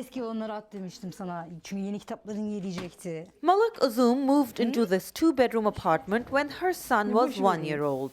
eski olanları at demiştim sana. Çünkü yeni kitapların gelecekti. Melek Üzüm moved into this two-bedroom apartment when her son was 1 year old.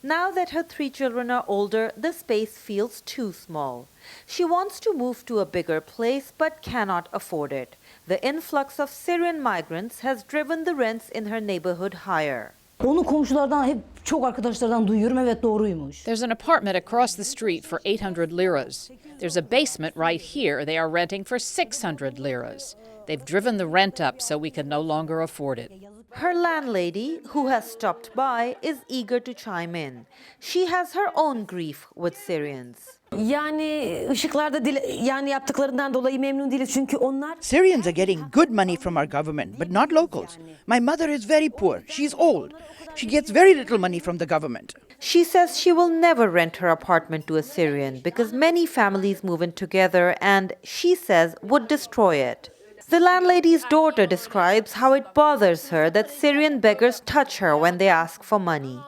Now that her 3 children are older, the space feels too small. She wants to move to a bigger place but cannot afford it. The influx of Syrian migrants has driven the rents in her neighborhood higher. Onu komşulardan hep çok arkadaşlardan duyuyorum. Evet, doğruymuş. There's an apartment across the street for 800 liras. There's a basement right here they are renting for 600 liras. They've driven the rent up so we can no longer afford it. Her landlady, who has stopped by, is eager to chime in. She has her own grief with Syrians. Yani ışıklarda yani yaptıklarından dolayı memnun değiliz çünkü onlar Syrians are getting good money from our government, but not locals. My mother is very poor. She's old. She gets very little money from the government. She says she will never rent her apartment to a Syrian because many families move in together and, she says, would destroy it. The landlady's daughter describes how it bothers her that Syrian beggars touch her when they ask for money.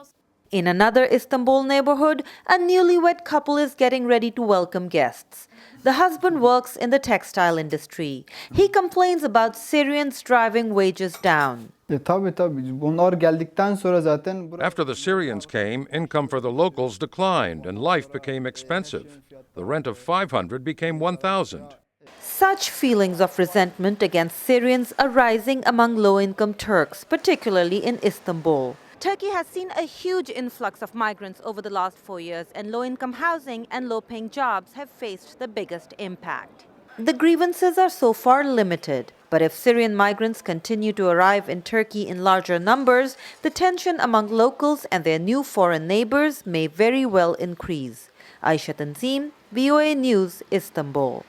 In another Istanbul neighborhood, a newlywed couple is getting ready to welcome guests. The husband works in the textile industry. He complains about Syrians driving wages down. Tabii. Bunlar geldikten sonra zaten... After the Syrians came, income for the locals declined and life became expensive. The rent of 500 became 1,000. Such feelings of resentment against Syrians are rising among low-income Turks, particularly in Istanbul. Turkey has seen a huge influx of migrants over the last 4 years, and low-income housing and low-paying jobs have faced the biggest impact. The grievances are so far limited, but if Syrian migrants continue to arrive in Turkey in larger numbers, the tension among locals and their new foreign neighbors may very well increase. Ayesha, Tanzeem, VOA News, Istanbul.